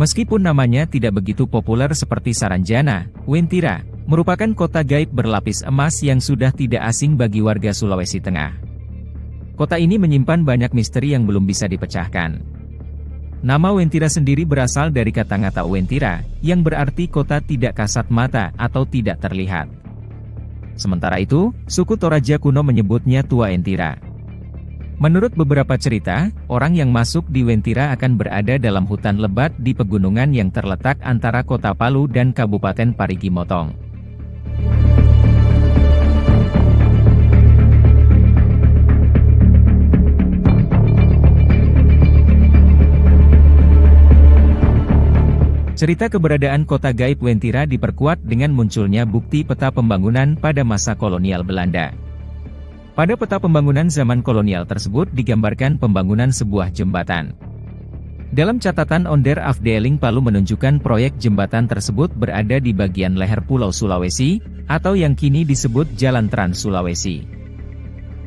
Meskipun namanya tidak begitu populer seperti Saranjana, Wentira merupakan kota gaib berlapis emas yang sudah tidak asing bagi warga Sulawesi Tengah. Kota ini menyimpan banyak misteri yang belum bisa dipecahkan. Nama Wentira sendiri berasal dari kata-kata Wentira, yang berarti kota tidak kasat mata atau tidak terlihat. Sementara itu, suku Toraja kuno menyebutnya Tua Entira. Menurut beberapa cerita, orang yang masuk di Wentira akan berada dalam hutan lebat di pegunungan yang terletak antara kota Palu dan Kabupaten Parigi Motong. Cerita keberadaan kota gaib Wentira diperkuat dengan munculnya bukti peta pembangunan pada masa kolonial Belanda. Pada peta pembangunan zaman kolonial tersebut digambarkan pembangunan sebuah jembatan. Dalam catatan Onder Afdeling Palu menunjukkan proyek jembatan tersebut berada di bagian leher Pulau Sulawesi, atau yang kini disebut Jalan Trans Sulawesi.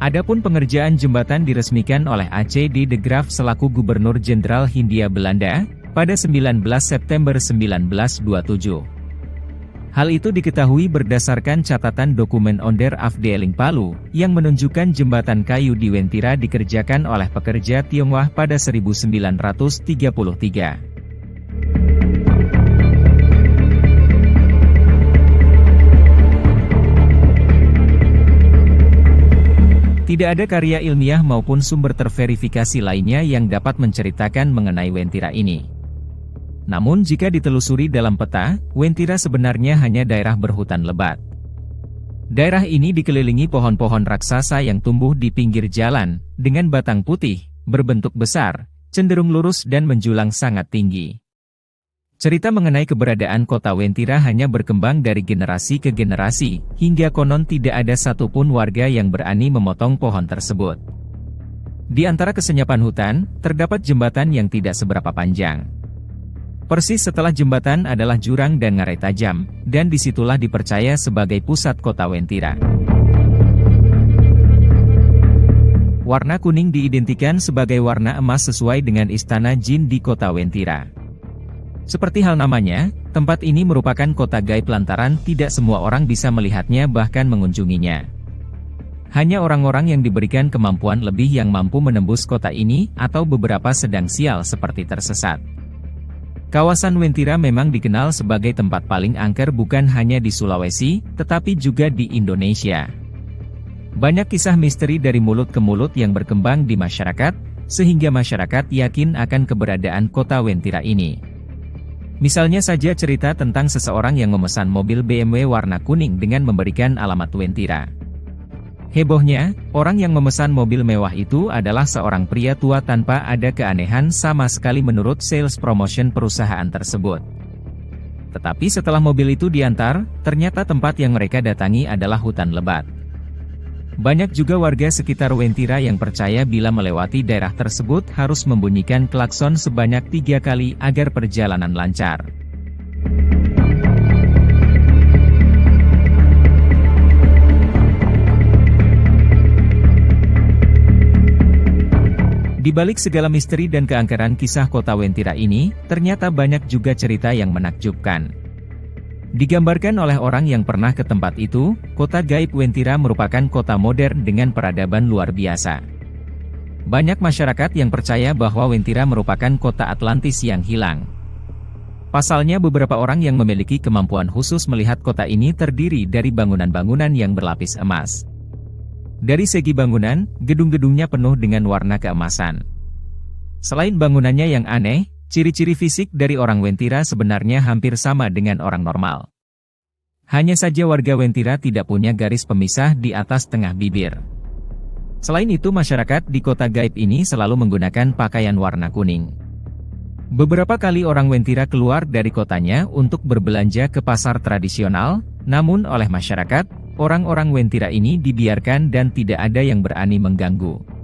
Adapun pengerjaan jembatan diresmikan oleh A.C.D. de Graaf selaku Gubernur Jenderal Hindia Belanda, pada 19 September 1927. Hal itu diketahui berdasarkan catatan dokumen Onder Afdeling Palu, yang menunjukkan jembatan kayu di Wentira dikerjakan oleh pekerja Tionghoa pada 1933. Tidak ada karya ilmiah maupun sumber terverifikasi lainnya yang dapat menceritakan mengenai Wentira ini. Namun jika ditelusuri dalam peta, Wentira sebenarnya hanya daerah berhutan lebat. Daerah ini dikelilingi pohon-pohon raksasa yang tumbuh di pinggir jalan, dengan batang putih, berbentuk besar, cenderung lurus dan menjulang sangat tinggi. Cerita mengenai keberadaan kota Wentira hanya berkembang dari generasi ke generasi, hingga konon tidak ada satupun warga yang berani memotong pohon tersebut. Di antara kesenyapan hutan, terdapat jembatan yang tidak seberapa panjang. Persis setelah jembatan adalah jurang dan ngarai tajam, dan disitulah dipercaya sebagai pusat kota Wentira. Warna kuning diidentikan sebagai warna emas sesuai dengan istana jin di kota Wentira. Seperti hal namanya, tempat ini merupakan kota gaib lantaran tidak semua orang bisa melihatnya bahkan mengunjunginya. Hanya orang-orang yang diberikan kemampuan lebih yang mampu menembus kota ini, atau beberapa sedang sial seperti tersesat. Kawasan Wentira memang dikenal sebagai tempat paling angker bukan hanya di Sulawesi, tetapi juga di Indonesia. Banyak kisah misteri dari mulut ke mulut yang berkembang di masyarakat, sehingga masyarakat yakin akan keberadaan kota Wentira ini. Misalnya saja cerita tentang seseorang yang memesan mobil BMW warna kuning dengan memberikan alamat Wentira. Hebohnya, orang yang memesan mobil mewah itu adalah seorang pria tua tanpa ada keanehan sama sekali menurut sales promotion perusahaan tersebut. Tetapi setelah mobil itu diantar, ternyata tempat yang mereka datangi adalah hutan lebat. Banyak juga warga sekitar Wentira yang percaya bila melewati daerah tersebut harus membunyikan klakson sebanyak 3 kali agar perjalanan lancar. Di balik segala misteri dan keangkeran kisah kota Wentira ini, ternyata banyak juga cerita yang menakjubkan. Digambarkan oleh orang yang pernah ke tempat itu, kota gaib Wentira merupakan kota modern dengan peradaban luar biasa. Banyak masyarakat yang percaya bahwa Wentira merupakan kota Atlantis yang hilang. Pasalnya beberapa orang yang memiliki kemampuan khusus melihat kota ini terdiri dari bangunan-bangunan yang berlapis emas. Dari segi bangunan, gedung-gedungnya penuh dengan warna keemasan. Selain bangunannya yang aneh, ciri-ciri fisik dari orang Wentira sebenarnya hampir sama dengan orang normal. Hanya saja warga Wentira tidak punya garis pemisah di atas tengah bibir. Selain itu masyarakat di kota gaib ini selalu menggunakan pakaian warna kuning. Beberapa kali orang Wentira keluar dari kotanya untuk berbelanja ke pasar tradisional, namun oleh masyarakat, orang-orang Wentira ini dibiarkan dan tidak ada yang berani mengganggu.